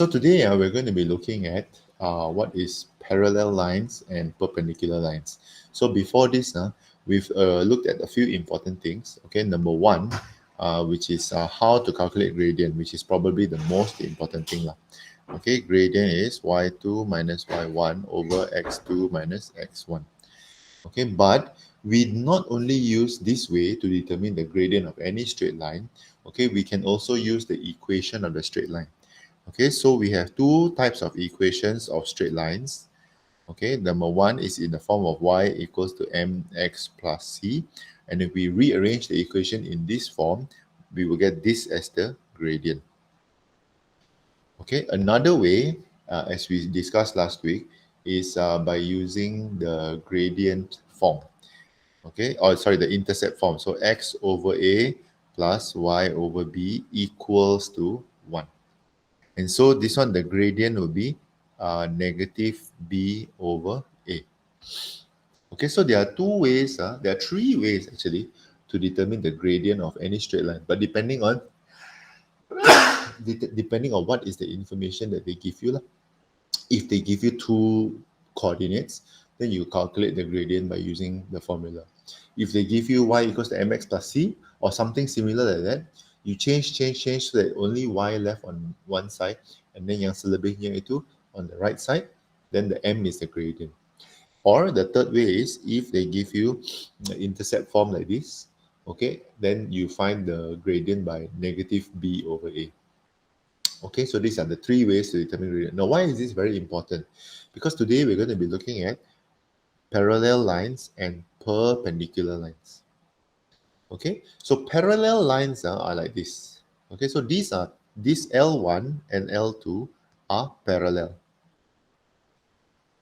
So today we're going to be looking at what is parallel lines and perpendicular lines. So before this, we've looked at a few important things. Okay, number one, which is how to calculate gradient, which is probably the most important thing. Okay, gradient is y2 minus y1 over x2 minus x1. Okay, but we not only use this way to determine the gradient of any straight line. Okay, we can also use the equation of the straight line. Okay, so we have two types of equations of straight lines. Okay, number one is in the form of y equals to mx plus c. And if we rearrange the equation in this form, we will get this as the gradient. Okay, another way, as we discussed last week, is by using the gradient form. Okay, or sorry, the intercept form. So x over a plus y over b equals to 1. And so this one, the gradient will be negative b over a. Okay, so there are two ways, there are three ways actually to determine the gradient of any straight line. But depending on what is the information that they give you. If they give you two coordinates, then you calculate the gradient by using the formula. If they give you y equals to mx plus c or something similar like that, you change so that only y left on one side, and then yang selebihnya itu on the right side, then the m is the gradient. Or the third way is if they give you the intercept form like this, okay, then you find the gradient by negative b over a. Okay, so these are the three ways to determine gradient. Now, why is this very important? Because today we're going to be looking at parallel lines and perpendicular lines. Okay, so parallel lines are like this. Okay, so these L1 and L2 are parallel.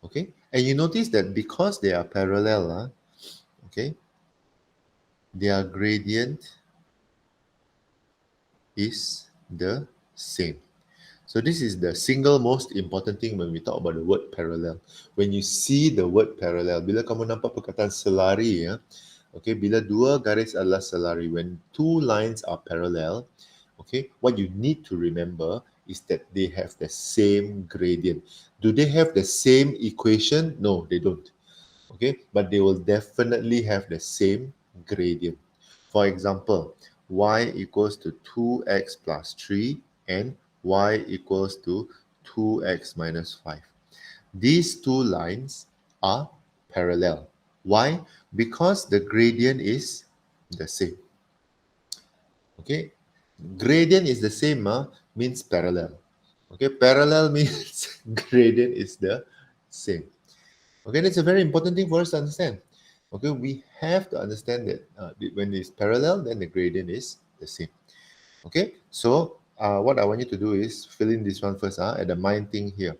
Okay, and you notice that because they are parallel, okay, their gradient is the same. So this is the single most important thing when we talk about the word parallel. When you see the word parallel, bila kamu nampak perkataan selari, okay, bila dua garis adalah selari, when two lines are parallel, okay, what you need to remember is that they have the same gradient. Do they have the same equation? No, they don't. Okay, but they will definitely have the same gradient. For example, y equals to 2x plus 3 and y equals to 2x minus 5. These two lines are parallel. Why? Because the gradient is the same. Okay, gradient is the same, means parallel. Okay, parallel means gradient is the same. Okay, that's a very important thing for us to understand. Okay, we have to understand that when it's parallel, then the gradient is the same. Okay, so what I want you to do is fill in this one first at the mind thing here.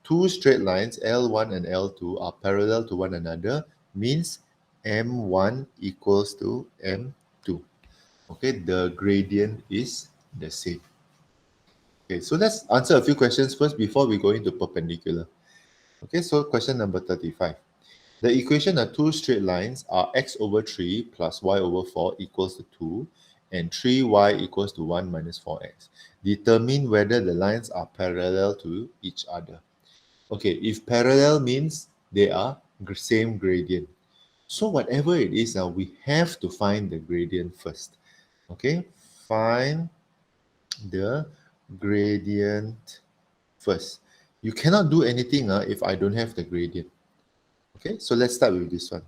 Two straight lines, L1 and L2, are parallel to one another, means M1 equals to M2. Okay, the gradient is the same. Okay, so let's answer a few questions first before we go into perpendicular. Okay, so question number 35. The equation of two straight lines are x over 3 plus y over 4 equals to 2 and 3y equals to 1 minus 4x. Determine whether the lines are parallel to each other. Okay, if parallel means they are same gradient. So whatever it is now, we have to find the gradient first. Okay, find the gradient first. You cannot do anything if I don't have the gradient. Okay, so let's start with this one.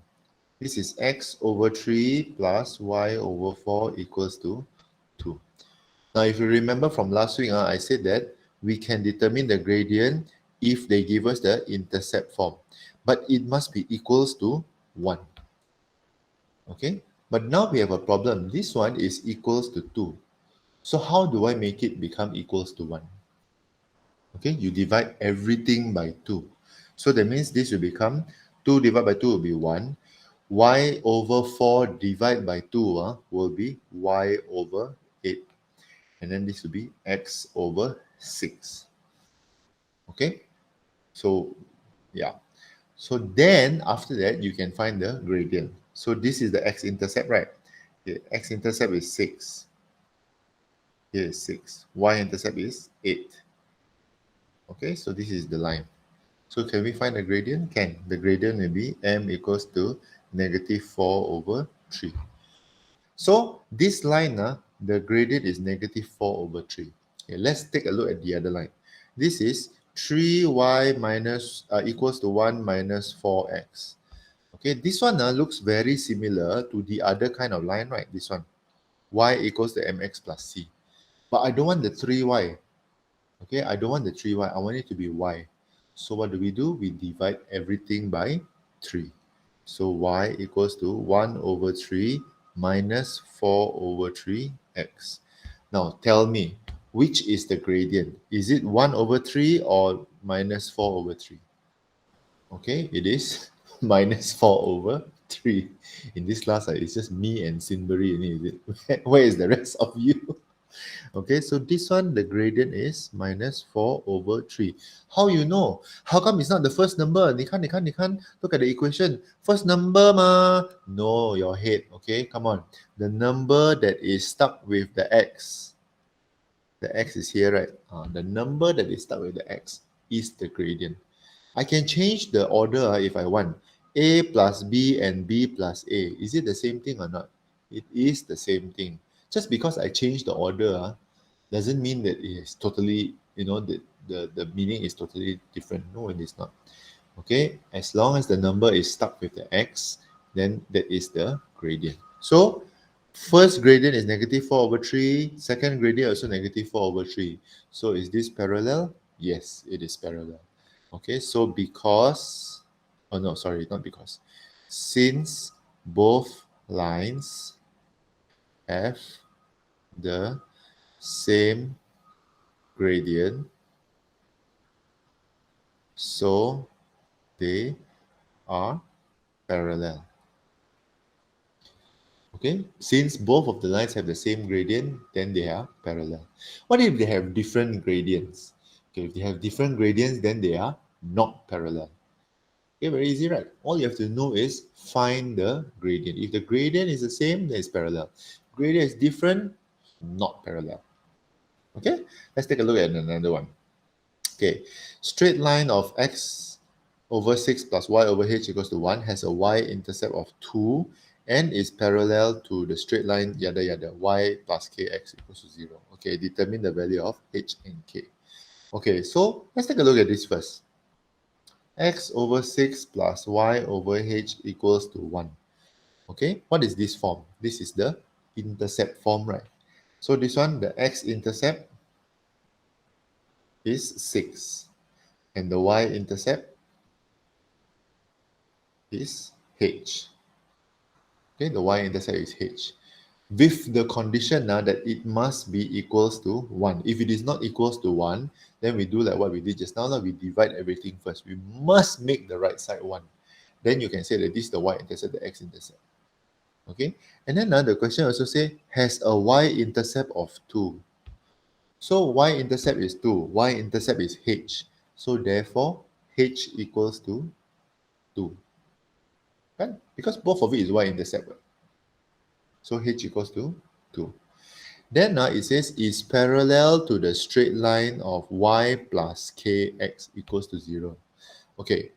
This is x over 3 plus y over 4 equals to 2. Now, if you remember from last week, I said that we can determine the gradient if they give us the intercept form. But it must be equals to 1. Okay, but now we have a problem. This one is equals to 2. So how do I make it become equals to 1? Okay, you divide everything by 2. So that means this will become 2 divided by 2 will be 1. Y over 4 divided by 2 will be y over 8. And then this will be x over 6. Okay, so yeah. So then after that, you can find the gradient. So this is the x-intercept, right? The x-intercept is 6. Here is 6. Y-intercept is 8. Okay, so this is the line. So can we find the gradient? Can. The gradient will be m equals to negative 4 over 3. So this line, the gradient is negative 4 over 3. Okay, let's take a look at the other line. This is 3y minus equals to 1 minus 4x. Okay, this one looks very similar to the other kind of line, right? This one, y equals to mx plus c. But I don't want the 3y. Okay, I don't want the 3y. I want it to be y. So what do? We divide everything by 3. So y equals to 1 over 3 minus 4 over 3x. Now tell me, which is the gradient? Is it 1 over 3 or minus 4 over 3? Okay, it is minus 4 over 3. In this class, it's just me and Sinbury, is it? Where is the rest of you? Okay, so this one, the gradient is minus 4 over 3. How you know? How come it's not the first number? 你看, look at the equation. First number ma. No, your head. Okay, come on. The number that is stuck with the x. The x is here, right? The number that is stuck with the x is the gradient. I can change the order if I want. A plus B and B plus A. Is it the same thing or not? It is the same thing. Just because I change the order doesn't mean that it is totally, the meaning is totally different. No, it is not. Okay, as long as the number is stuck with the x, then that is the gradient. So first gradient is negative 4 over 3. Second gradient also negative 4 over 3. So is this parallel? Yes, it is parallel. Okay, so because, oh no, sorry, not because. Since both lines have the same gradient, so they are parallel. Okay, since both of the lines have the same gradient, then they are parallel. What if they have different gradients? Okay, if they have different gradients, then they are not parallel. Okay, very easy, right? All you have to know is find the gradient. If the gradient is the same, then it's parallel. Gradient is different, not parallel. Okay, let's take a look at another one. Okay, straight line of x over 6 plus y over h equals to 1 has a y-intercept of 2 and is parallel to the straight line yada yada y plus kx equals to 0. Okay, determine the value of h and k. Okay, so let's take a look at this first. X over 6 plus y over h equals to 1. Okay, what is this form? This is the intercept form, right? So this one, the x-intercept is 6 and the y-intercept is h. Okay, the y-intercept is h. With the condition now that it must be equals to 1. If it is not equals to 1, then we do like what we did just now. We divide everything first. We must make the right side 1. Then you can say that this is the y-intercept, the x-intercept. Okay, and then the question also say has a y-intercept of 2. So y-intercept is 2, y-intercept is h. So therefore, h equals to 2. Right? Because both of it is y-intercept. So h equals to 2. Then it says is parallel to the straight line of y plus kx equals to 0. Okay,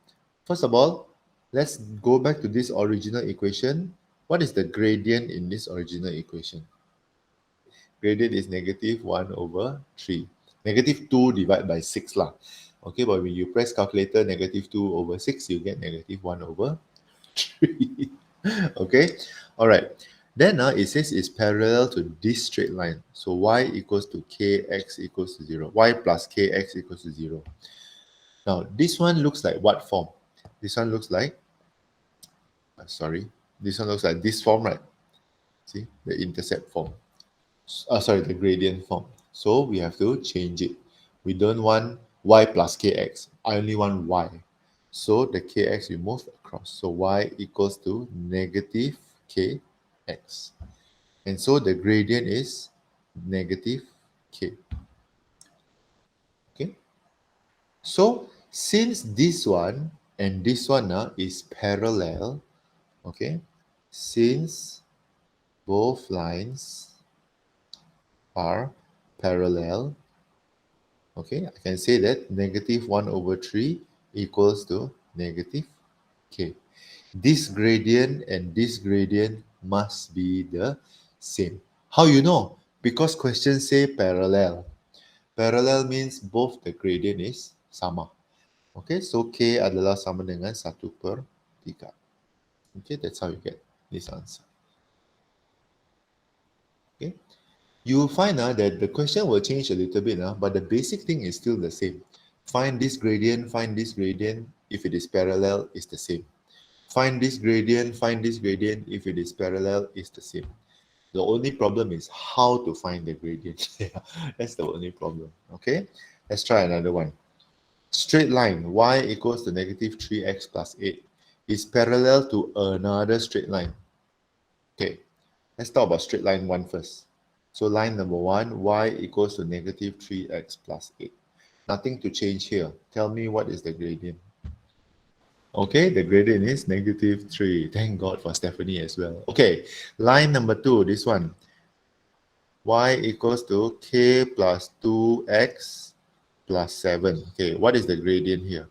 first of all, let's go back to this original equation. What is the gradient in this original equation? Gradient is negative 1 over 3. Negative 2 divided by 6 lah. Okay, but when you press calculator, negative 2 over 6, you get negative 1 over 3. Okay, all right. Then it says it's parallel to this straight line. So y equals to kx equals to 0. Y plus kx equals to 0. Now, this one looks like what form? This one looks like, this one looks like this form, right? See, the intercept form. The gradient form. So we have to change it. We don't want y plus kx. I only want y. So the kx we move across. So y equals to negative kx. And so the gradient is negative k. Okay. So since this one and this one is parallel, okay, since both lines are parallel, Okay, I can say that negative 1 over 3 equals to negative k. This gradient and this gradient must be the same. How you know? Because questions say parallel. Parallel means both the gradient is sama. Okay, so k adalah sama dengan 1/3. Okay, that's how you get this answer. Okay, you will find that the question will change a little bit, but the basic thing is still the same. Find this gradient, find this gradient. If it is parallel, it's the same. Find this gradient, find this gradient. If it is parallel, it's the same. The only problem is how to find the gradient. Yeah, that's the only problem. Okay, let's try another one. Straight line y equals to negative 3x plus 8 is parallel to another straight line. Okay, let's talk about straight line 1 first. So line number 1, y equals to negative 3x plus 8. Nothing to change here. Tell me what is the gradient. Okay, the gradient is negative 3. Thank God for Stephanie as well. Okay, line number 2, this one. Y equals to k plus 2x plus 7. Okay, what is the gradient here?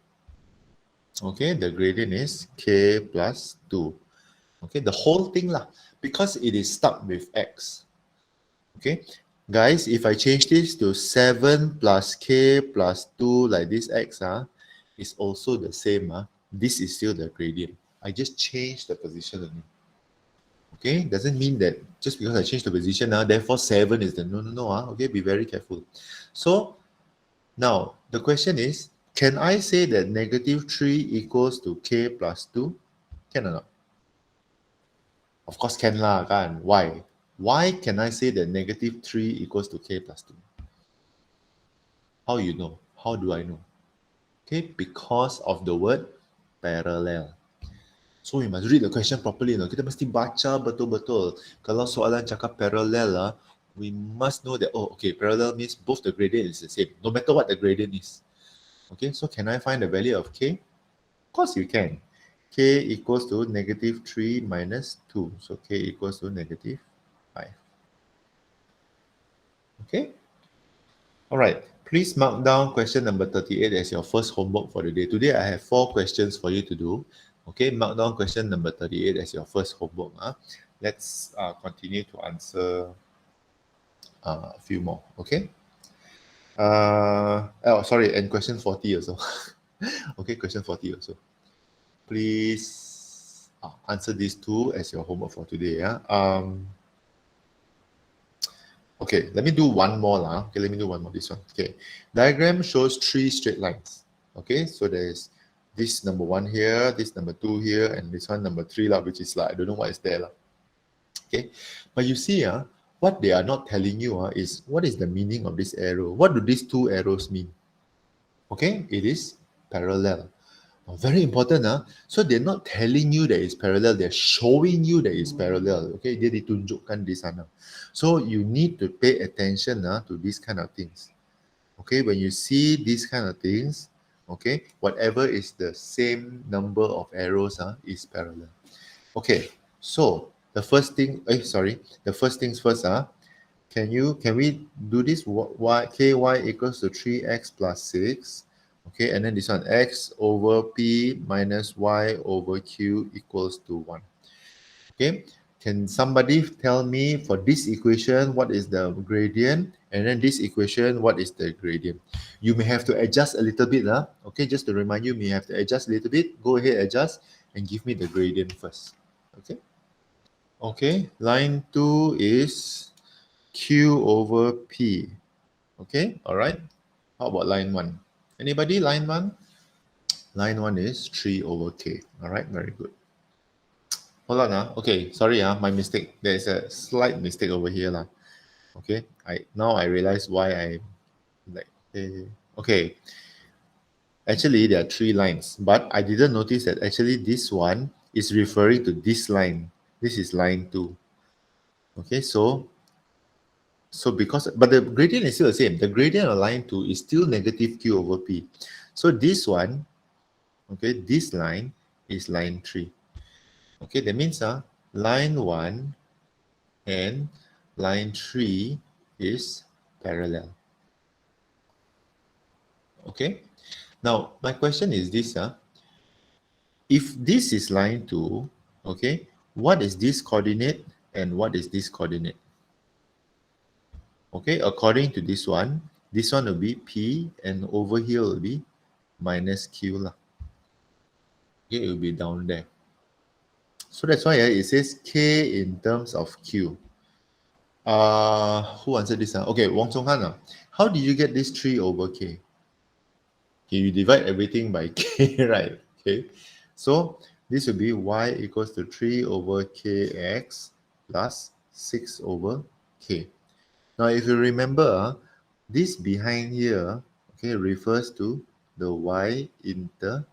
Okay, the gradient is k plus 2. Okay, the whole thing lah, because it is stuck with x. Okay, guys, if I change this to 7 plus k plus 2 like this x, is also the same. This is still the gradient. I just changed the position only. Okay, doesn't mean that just because I changed the position, therefore 7 is the no. Okay, be very careful. So now the question is, can I say that negative 3 equals to k plus 2? Can or not? Of course can lah, kan? Why? Why can I say that negative 3 equals to k plus 2? How you know? How do I know? Okay, because of the word parallel. So we must read the question properly. No? Kita mesti baca betul-betul. Kalau soalan cakap parallel, we must know that, oh, okay, parallel means both the gradient is the same, no matter what the gradient is. Okay, so can I find the value of k? Of course you can. K equals to negative 3 minus 2. So k equals to negative 5. Okay? All right. Please mark down question number 38 as your first homework for the day. Today, I have 4 questions for you to do. Okay, mark down question number 38 as your first homework. Let's continue to answer a few more. Okay. Sorry, and question 40 also. Okay, question 40 also. Please answer these 2 as your homework for today. Okay, let me do one more. Okay, let me do one more, this one. Okay, diagram shows 3 straight lines. Okay, so there's this number 1 here, this number 2 here, and this one number 3, which is I don't know what is there. Okay, but you see, what they are not telling you is what is the meaning of this arrow. What do these 2 arrows mean? Okay, it is parallel. Very important. So they're not telling you that it's parallel, they're showing you that it's parallel. Okay, dia ditunjukkan di sana. So you need to pay attention to these kind of things. Okay, when you see these kind of things, okay, whatever is the same number of arrows is parallel. Okay, so the first thing, the first things first, can we do this? Ky equals to 3x plus 6. Okay, and then this one, x over p minus y over q equals to 1. Okay, can somebody tell me for this equation, what is the gradient? And then this equation, what is the gradient? You may have to adjust a little bit. Okay, just to remind you, may have to adjust a little bit. Go ahead, adjust, and give me the gradient first. Okay. Okay, line 2 is q over p. Okay, all right. How about line 1? Anybody, line 1? Line 1 is 3 over k. All right, very good. Hold on. Okay, sorry, my mistake. There's a slight mistake over here. Okay, now I realize why I okay. Actually, there are 3 lines, but I didn't notice that actually this one is referring to this line. This is line 2. Okay, so but the gradient is still the same. The gradient of line 2 is still negative q over p. So this one, okay, this line is line 3. Okay, that means line 1 and line 3 is parallel. Okay. Now, my question is this, if this is line 2, okay, what is this coordinate and what is this coordinate? Okay, according to this one will be P and over here will be minus Q lah. Okay, it will be down there. So that's why it says K in terms of Q. Who answered this? Okay, Wong Chong Han. How did you get this 3 over K? Okay, you divide everything by K, right? Okay, so this will be Y equals to 3 over Kx plus 6 over K. Now, if you remember, this behind here, okay, refers to the y-intercept.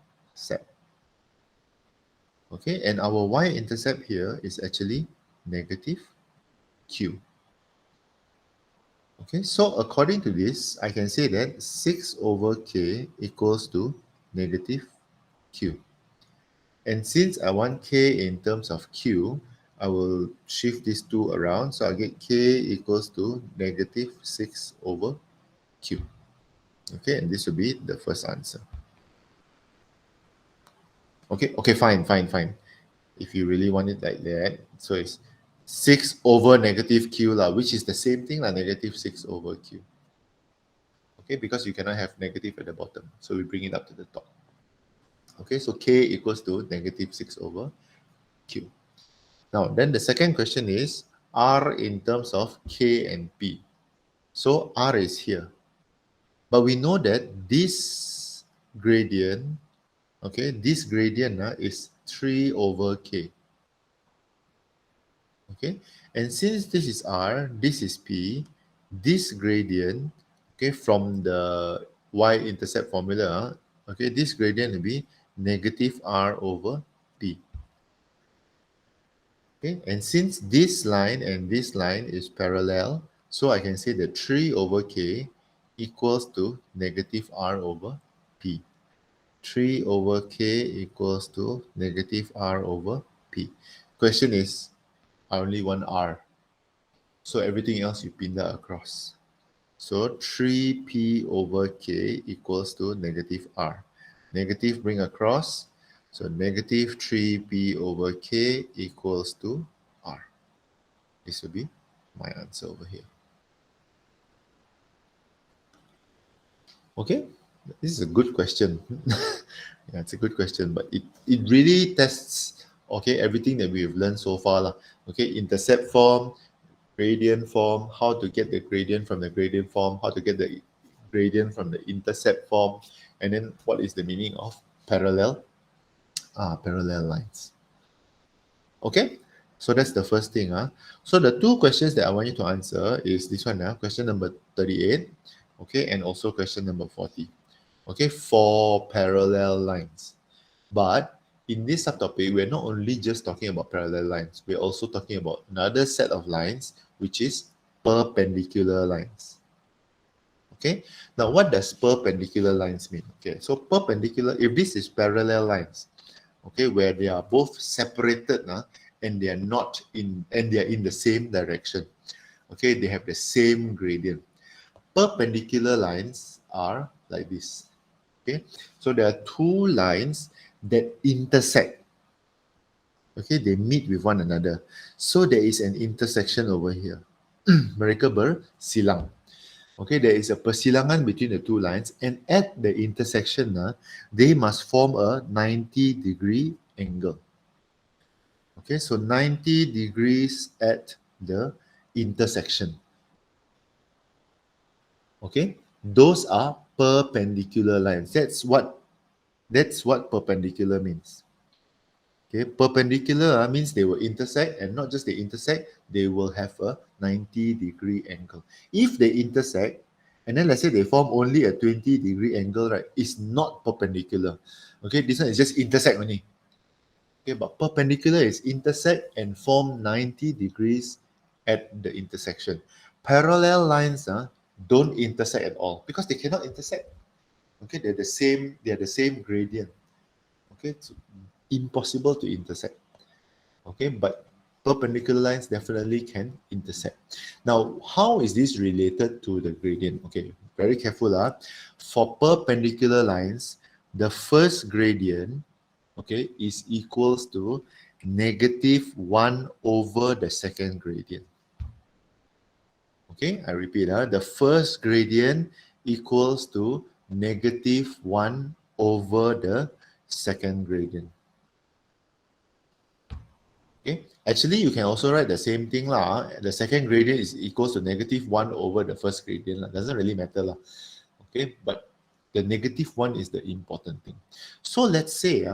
Okay, and our y-intercept here is actually negative q. Okay, so according to this, I can say that 6 over k equals to negative q. And since I want k in terms of q, I will shift these two around. So I get k equals to negative 6 over q. Okay, and this will be the first answer. Okay, fine. If you really want it like that, so it's 6 over negative q, which is the same thing, negative 6 over q. Okay, because you cannot have negative at the bottom. So we bring it up to the top. Okay, so k equals to negative 6 over q. Now, then the second question is r in terms of k and p. So r is here. But we know that this gradient, okay, this gradient is 3 over k. Okay, and since this is r, this is p, this gradient, okay, from the y-intercept formula, okay, this gradient will be negative r over p. Okay, and since this line and this line is parallel, so I can say that 3 over k equals to negative r over p. 3 over k equals to negative r over p. Question is, I only want r. So everything else you pin that across. So 3p over k equals to negative r. Negative bring across. So negative 3p over k equals to r. This will be my answer over here. Okay, this is a good question. Yeah, it's a good question, but it really tests, okay, everything that we've learned so far. Okay, intercept form, gradient form, how to get the gradient from the gradient form, how to get the gradient from the intercept form, and then what is the meaning of parallel lines. Okay, so that's the first thing. So the two questions that I want you to answer is this one, question number 38, okay, and also question number 40. Okay, for parallel lines. But in this subtopic, we're not only just talking about parallel lines, we're also talking about another set of lines, which is perpendicular lines. Okay, now what does perpendicular lines mean? Okay, so perpendicular, if this is parallel lines, okay, where they are both separated and they are not in, and they are in the same direction. Okay, they have the same gradient. Perpendicular lines are like this. Okay, so there are two lines that intersect. Okay, they meet with one another. So there is an intersection over here. Mereka bersilang. Okay, there is a persilangan between the two lines, and at the intersection, they must form a 90-degree angle. Okay, so 90 degrees at the intersection. Okay, those are perpendicular lines. That's what perpendicular means. Okay, perpendicular means they will intersect, and not just they intersect, they will have a 90-degree angle. If they intersect, and then let's say they form only a 20-degree angle, right, it's not perpendicular. Okay, this one is just intersect only. Okay, but perpendicular is intersect and form 90 degrees at the intersection. Parallel lines don't intersect at all because they cannot intersect. Okay, they're the same gradient. Okay, it's impossible to intersect. Okay, but perpendicular lines definitely can intersect. Now, how is this related to the gradient? Okay, very careful. For perpendicular lines, the first gradient, okay, is equals to negative 1 over the second gradient. Okay, I repeat, the first gradient equals to negative 1 over the second gradient. Okay, actually you can also write the same thing lah. The second gradient is equals to negative 1 over the first gradient lah. Doesn't really matter lah. Okay, but the negative 1 is the important thing. So let's say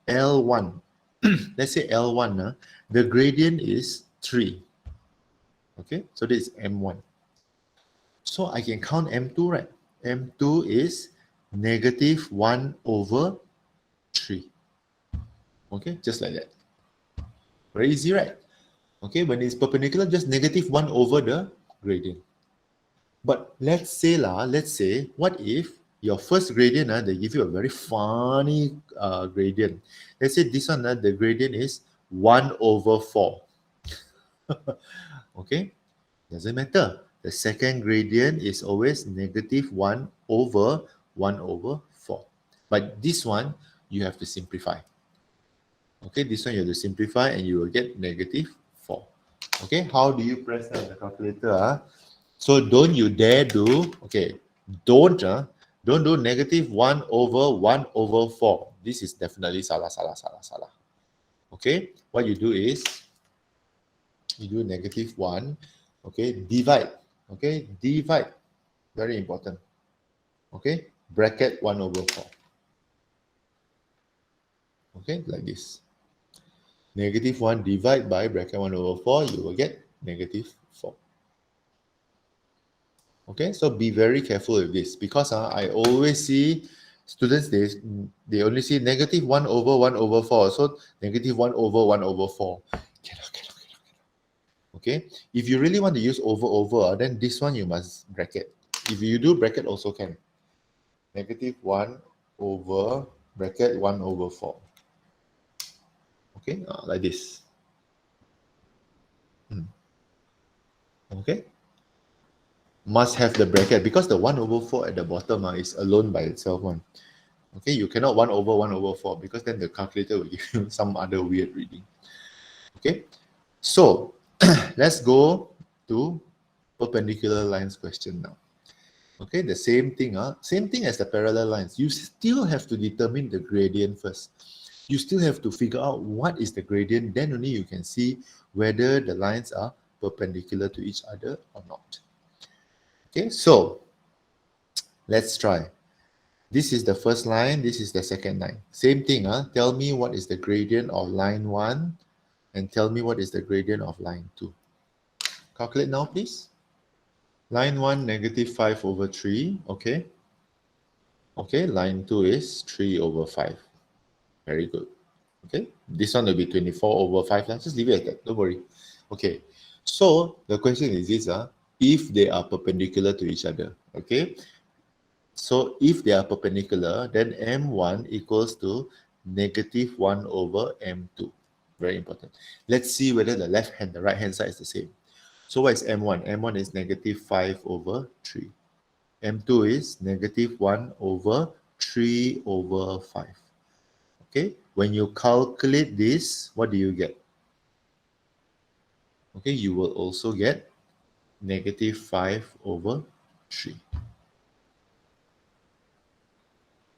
L1, let's say L1, the gradient is 3. Okay, so this is M1. So I can count M2, right? M2 is negative 1 over 3. Okay, just like that. Very easy, right? Okay, when it's perpendicular, just negative 1 over the gradient. But let's say, what if your first gradient, they give you a very funny gradient. Let's say this one, the gradient is 1 over 4. Okay, doesn't matter. The second gradient is always negative 1 over 1 over 4. But this one, you have to simplify. Okay, this one you have to simplify and you will get negative 4. Okay, how do you press down the calculator? So don't you dare do, okay, don't do negative 1 over 1 over 4. This is definitely salah. Okay, what you do is, you do negative 1, okay, divide, okay, divide, very important, okay, bracket 1 over 4. Okay, like this. Negative 1 divide by bracket 1 over 4, you will get negative 4. Okay, so be very careful with this because I always see students, they only see negative 1 over 1 over 4. So negative 1 over 1 over 4. Cannot. Okay, if you really want to use over, then this one you must bracket. If you do bracket also can. Negative 1 over bracket 1 over 4. Okay, like this. Okay, must have the bracket because the 1 over 4 at the bottom is alone by itself one. Okay, you cannot 1 over 1 over 4 because then the calculator will give you some other weird reading. Okay, so let's go to perpendicular lines question now. Okay, the same thing as the parallel lines. You still have to determine the gradient first. You still have to figure out what is the gradient, then only you can see whether the lines are perpendicular to each other or not. Okay, so let's try. This is the first line, this is the second line. Same thing, tell me what is the gradient of line 1 and tell me what is the gradient of line 2. Calculate now, please. Line 1, negative 5 over 3, okay. Okay, line 2 is 3 over 5. Very good. Okay, this one will be 24 over 5. Just leave it at that, don't worry. Okay, so the question is this, if they are perpendicular to each other, okay. So if they are perpendicular, then M1 equals to negative 1 over M2. Very important. Let's see whether the left hand, the right hand side is the same. So what is M1? M1 is negative 5 over 3. M2 is negative 1 over 3 over 5. Okay, when you calculate this, what do you get? Okay, you will also get negative 5 over 3.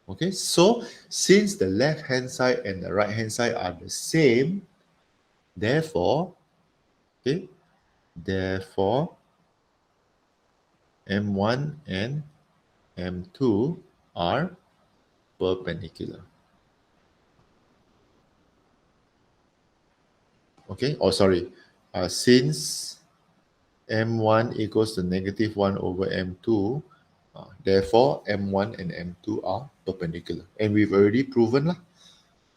Okay, so since the left hand side and the right hand side are the same, therefore, okay, therefore M1 and M2 are perpendicular. Okay, since M1 equals to negative 1 over M2, therefore M1 and M2 are perpendicular. And we've already proven lah.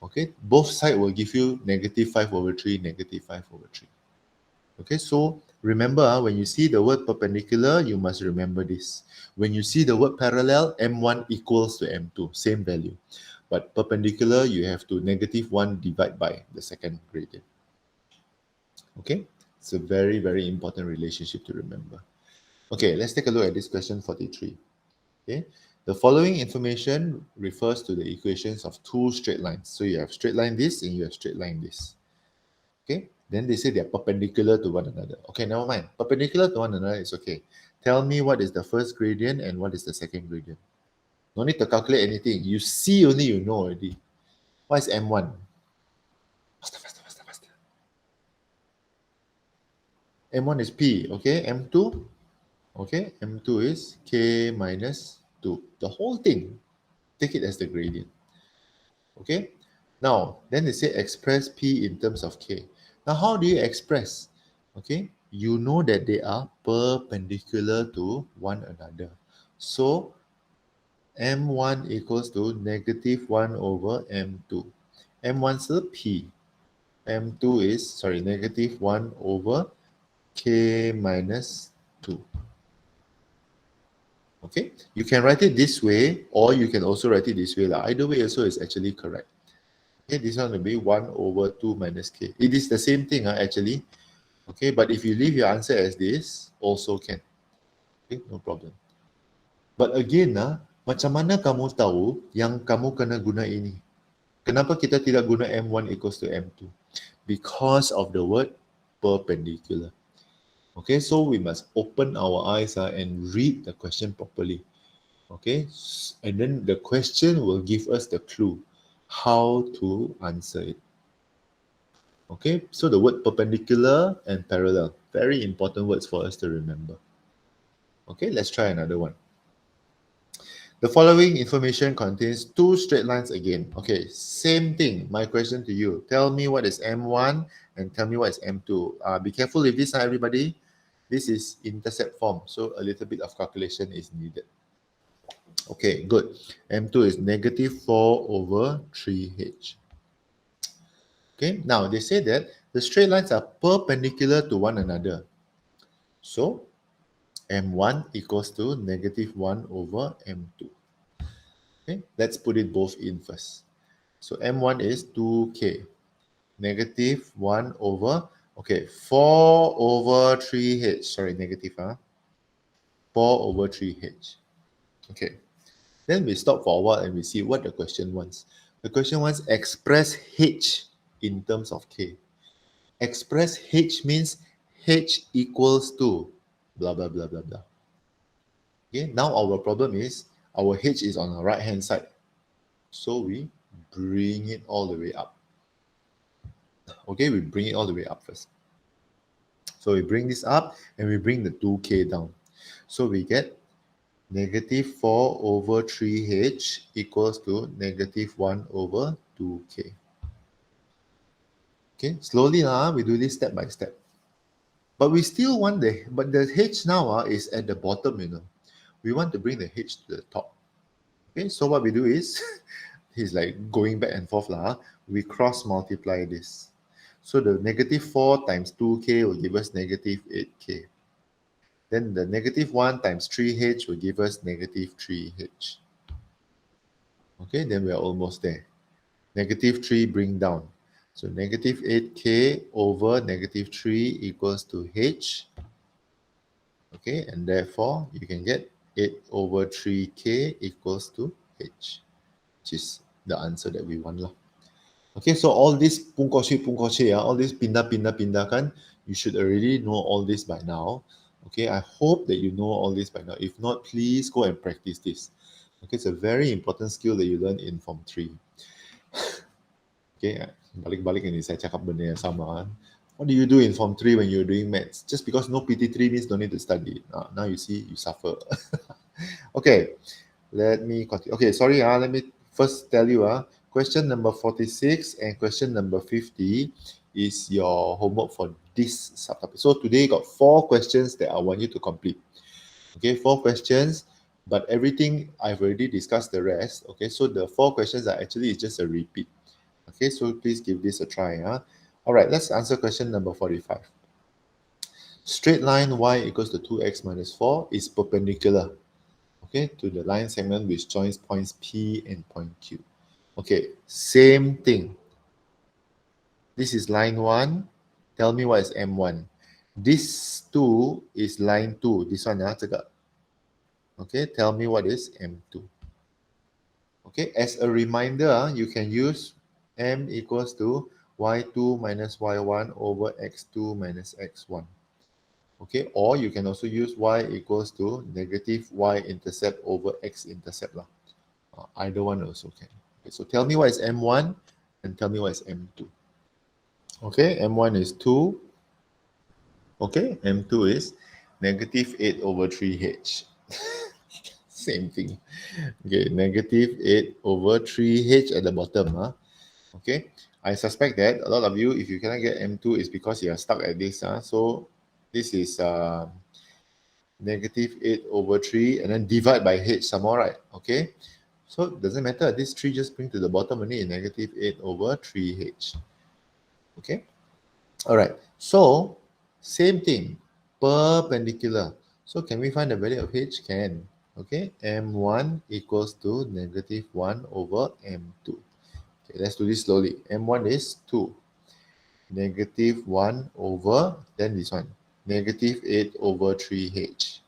Okay, both sides will give you negative 5 over 3, negative 5 over 3. Okay, so remember, when you see the word perpendicular, you must remember this. When you see the word parallel, M1 equals to M2, same value. But perpendicular, you have to negative 1 divide by the second gradient. Okay, it's a very, very important relationship to remember. Okay, let's take a look at this question 43. Okay, the following information refers to the equations of two straight lines. So you have straight line this and you have straight line this. Okay, then they say they are perpendicular to one another. Okay, never mind. Perpendicular to one another is okay. Tell me what is the first gradient and what is the second gradient. No need to calculate anything. You see only you know already. What is M1? Faster, faster, faster, faster. M1 is P, okay? M2, okay? M2 is K minus 2. The whole thing, take it as the gradient, okay? Now, then they say express P in terms of K. Now, how do you express? Okay, you know that they are perpendicular to one another. So, M1 equals to negative 1 over M2. M1 is P. M2 is, sorry, negative 1 over K minus 2. Okay, you can write it this way, or you can also write it this way. Either way also is actually correct. Okay, this one will be 1 over 2 minus K. It is the same thing actually. Okay, but if you leave your answer as this, also can. Okay, no problem. But again, macam mana kamu tahu yang kamu kena guna ini? Kenapa kita tidak guna M1 equals to M2? Because of the word perpendicular. Okay, so we must open our eyes and read the question properly. Okay, and then the question will give us the clue how to answer it. Okay, so the word perpendicular and parallel, very important words for us to remember. Okay, let's try another one. The following information contains two straight lines again. Okay, same thing. My question to you. Tell me what is M1 and tell me what is M2. Be careful with this, everybody. This is intercept form, so a little bit of calculation is needed. Okay, good. M2 is negative 4 over 3h. Okay, now they say that the straight lines are perpendicular to one another. So, M1 equals to negative 1 over M2. Okay, let's put it both in first. So M1 is 2K. Negative 1 over, okay, 4 over 3H. Sorry, negative, 4 over 3H. Okay. Then we stop for a while and we see what the question wants. The question wants express H in terms of K. Express H means H equals to blah, blah, blah, blah, blah. Okay, now our problem is our H is on the right hand side. So we bring it all the way up. Okay, we bring it all the way up first. So we bring this up and we bring the 2K down. So we get negative 4 over 3H equals to negative 1 over 2K. Okay, slowly we do this step by step. But we still want but the H now is at the bottom, We want to bring the H to the top. Okay, so what we do is, he's like going back and forth. We cross multiply this. So the negative 4 times 2K will give us negative 8K. Then the negative 1 times 3H will give us negative 3H. Okay, then we are almost there. Negative 3 bring down. So negative 8K over negative 3 equals to H. Okay, and therefore you can get 8 over 3K equals to H, which is the answer that we want. Okay, so all this pungkoshi, all this pindah kan, you should already know all this by now. Okay, I hope that you know all this by now. If not, please go and practice this. Okay, it's a very important skill that you learn in Form 3. Okay, balik-balik ini saya cakap benda yang sama. What do you do in Form 3 when you're doing maths? Just because no PT3 means don't need to study. Now you see, you suffer. Okay, let me continue. Okay, sorry, let me first tell you, question number 46 and question number 50 is your homework for this subtopic. So today got 4 questions that I want you to complete. Okay, 4 questions, but everything I've already discussed the rest. Okay, so the 4 questions are actually just a repeat. Okay, so please give this a try. All right, let's answer question number 45. Straight line y equals to 2x minus 4 is perpendicular, okay, to the line segment which joins points P and point Q. Okay, same thing. This is line 1, Tell me what is M1. This 2 is line 2. This one, okay, tell me what is M2. Okay, as a reminder, you can use M equals to y2 minus y1 over x2 minus x1. Okay, or you can also use y equals to negative y-intercept over x-intercept. Either one also can. Okay, so tell me what is M1 and tell me what is M2. Okay, M1 is 2. Okay, M2 is negative 8 over 3h. Same thing. Okay, negative 8 over 3h at the bottom. Okay, I suspect that a lot of you, if you cannot get M2, is because you are stuck at this. So this is negative 8 over 3 and then divide by h some more, right? Okay, so it doesn't matter. This 3 just bring to the bottom only, negative 8 over 3h. Okay, all right. So same thing, perpendicular. So can we find the value of h? Can. Okay, m1 equals to negative 1 over m2. Okay, let's do this slowly. M1 is 2. Negative 1 over, then this one, negative 8 over 3h.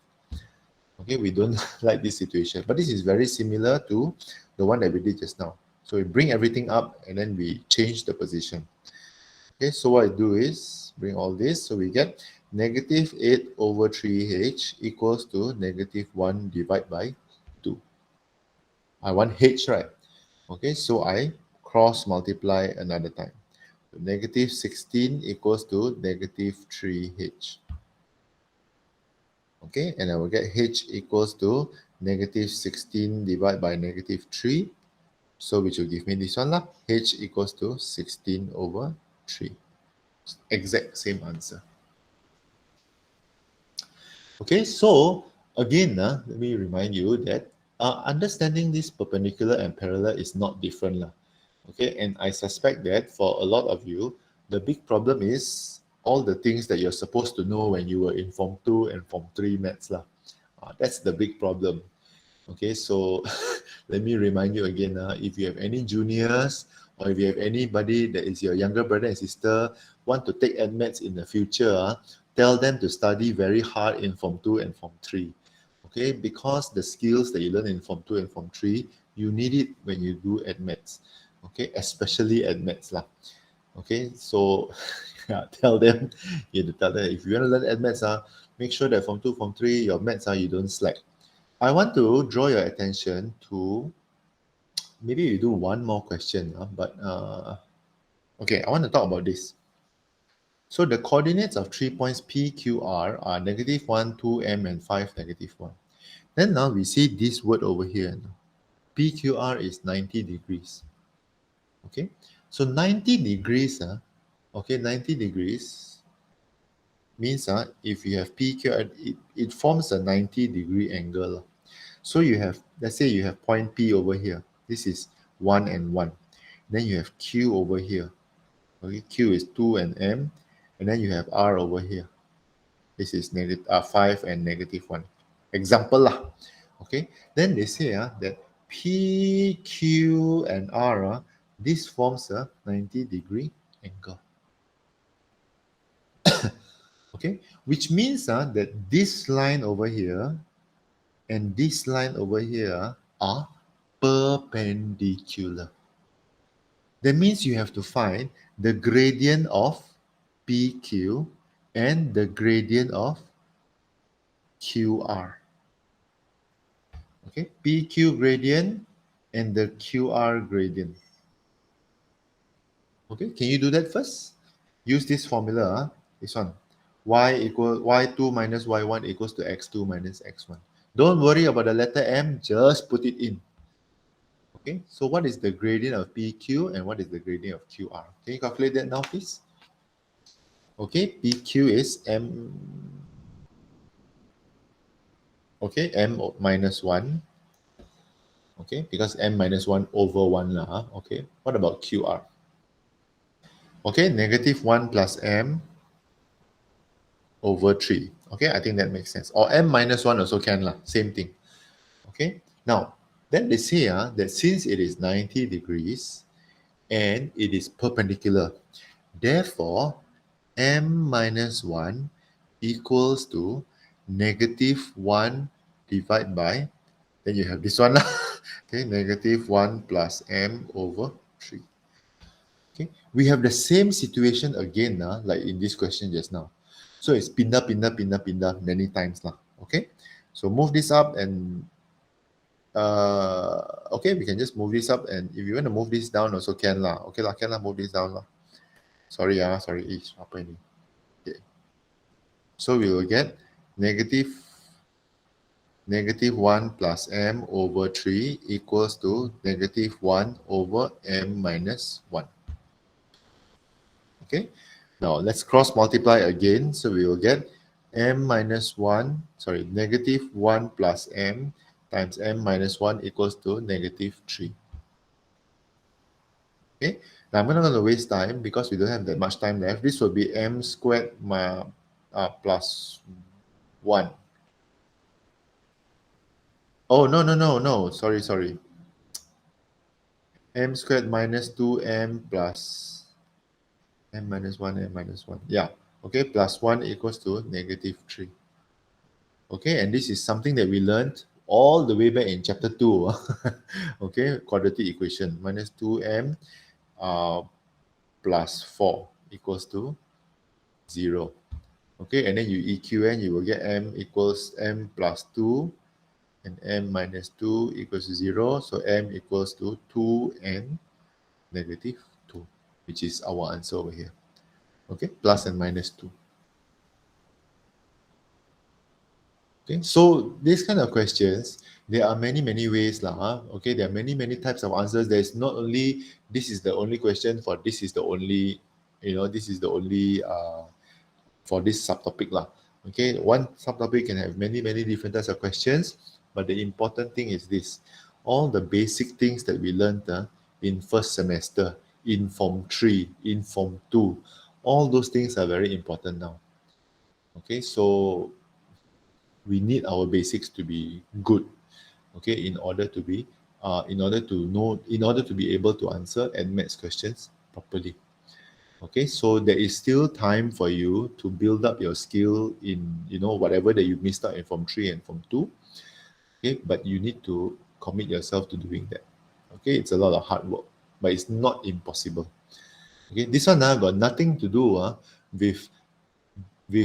Okay, we don't like this situation, but this is very similar to the one that we did just now. So we bring everything up and then we change the position. Okay, so what I do is bring all this, so we get negative 8 over 3h equals to negative 1 divided by 2. I want h, right? Okay, so I cross multiply another time. So negative 16 equals to negative 3h. Okay, and I will get h equals to negative 16 divided by negative 3. So which will give me this one lah. H equals to 16 over 3. Exact same answer. Okay, so again, let me remind you that understanding this perpendicular and parallel is not different lah. Okay, and I suspect that for a lot of you, the big problem is all the things that you're supposed to know when you were in Form 2 and Form 3 maths lah. That's the big problem. Okay, so let me remind you again, if you have any juniors or if you have anybody that is your younger brother and sister want to take admits in the future, tell them to study very hard in Form 2 and Form 3. Okay, because the skills that you learn in Form 2 and Form 3, you need it when you do admits. Okay, especially admits lah. Okay, so yeah, tell them, you have to tell them if you want to learn admits, make sure that Form 2, Form 3, your maths, you don't slack. I want to draw your attention to, maybe we do one more question, okay, I want to talk about this. So the coordinates of 3 points P, Q, R are negative 1, 2, M, and 5, negative 1. Then now we see this word over here. PQR is 90 degrees. Okay, so 90 degrees, okay, 90 degrees means if you have PQR, it forms a 90-degree angle. So you have, let's say you have point P over here. This is 1 and 1. Then you have Q over here. Okay, Q is 2 and M. And then you have R over here. This is negative 5 and negative 1. Example lah. Okay, then they say that P, Q, and R, this forms a 90-degree angle. Okay, which means that this line over here and this line over here are perpendicular. That means you have to find the gradient of PQ and the gradient of QR. Okay, PQ gradient and the QR gradient. Okay, can you do that first? Use this formula, this one. Y2 minus Y1 equals to X2 minus X1. Don't worry about the letter M, just put it in. Okay, so what is the gradient of PQ and what is the gradient of QR? Can you calculate that now, please? Okay, PQ is M, okay, M minus 1. Okay, because M minus 1 over 1 lah. Okay, what about QR? Okay, negative 1 plus M over 3. Okay, I think that makes sense. Or M minus 1 also can lah, same thing. Okay, now, then they say that since it is 90 degrees and it is perpendicular, therefore, m minus 1 equals to negative 1 divided by, then you have this one lah. Okay, negative 1 plus m over 3. Okay, we have the same situation again like in this question just now. So it's pindah, pindah, pindah, pindah many times lah. Okay, so move this up and okay, we can just move this up, and if you want to move this down also can lah. Okay lah, can lah, move this down lah. Sorry sorry, apa ini? Okay. So we will get negative 1 plus m over 3 equals to negative 1 over m minus 1. Okay, now let's cross multiply again. So we will get m minus 1, sorry, negative 1 plus m times m minus 1 equals to negative 3. Okay, now I'm not going to waste time because we don't have that much time left. This will be m squared plus 1. Oh, no. Sorry. M squared minus 2m plus m minus 1. Yeah. Okay, plus 1 equals to negative 3. Okay, and this is something that we learned all the way back in chapter 2. Okay, quadratic equation. Minus 2m plus 4 equals to 0. Okay, and then you EQN, you will get m equals m plus 2 and m minus 2 equals to 0. So m equals to 2 and negative 2, which is our answer over here. Okay, plus and minus 2. Okay, so these kind of questions, there are many ways lah. Okay, there are many types of answers. There's not only this is the only question for this is the only, this is the only for this subtopic lah. Okay, one subtopic can have many different types of questions, but the important thing is this: all the basic things that we learned in first semester, in Form 3, in Form 2, all those things are very important now. Okay, so we need our basics to be good, okay, in order to be able to answer and match questions properly. Okay, so there is still time for you to build up your skill in whatever that you missed out in Form 3 and Form 2. Okay, but you need to commit yourself to doing that. Okay, it's a lot of hard work, but it's not impossible. Okay, this one got nothing to do with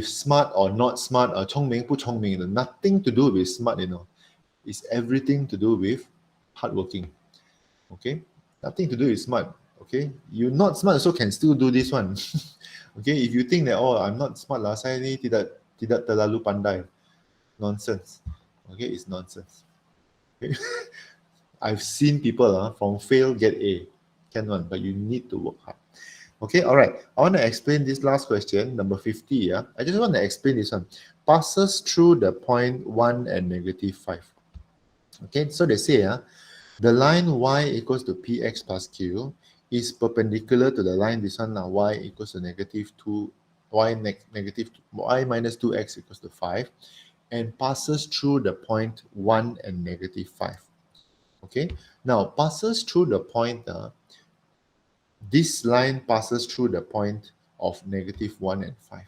smart or not smart or 聪明不聪明, nothing to do with smart, it's everything to do with hardworking. Okay, nothing to do with smart. Okay, you not smart also can still do this one. Okay, if you think that I'm not smart lah, saya ni tidak terlalu pandai, nonsense. Okay, it's nonsense. Okay? I've seen people from fail get A, can one, but you need to work hard. Okay, all right. I want to explain this last question, number 50. I just want to explain this one. Passes through the point 1 and negative 5. Okay, so they say the line y equals to px plus q is perpendicular to the line, this one now, y equals to negative 2, y minus 2x equals to 5, and passes through the point 1 and negative 5. Okay, now passes through the point, this line passes through the point of negative 1 and 5.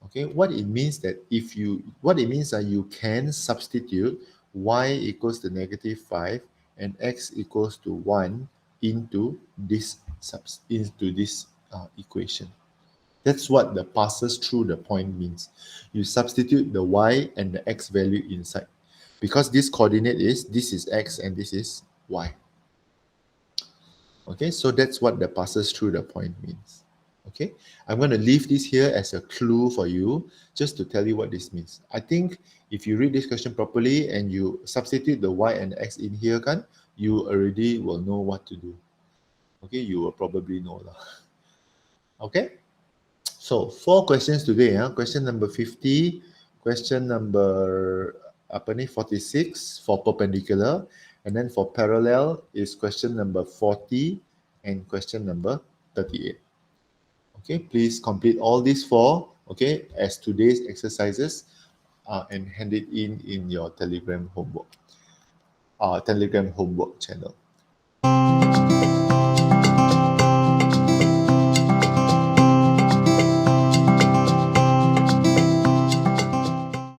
Okay, what it means that you can substitute y equals to negative 5 and x equals to 1 into this equation. That's what the passes through the point means. You substitute the y and the x value inside, because this coordinate is, this is x and this is y. Okay, so that's what the passes through the point means. Okay, I'm going to leave this here as a clue for you, just to tell you what this means. I think if you read this question properly and you substitute the y and x in here, you already will know what to do. Okay, you will probably know lah. Okay, so 4 questions today. Question number 50, question number 46 for perpendicular, and then for parallel is question number 40 and question number 38. Okay, please complete all these 4, okay, as today's exercises, and hand it in your Telegram homework channel.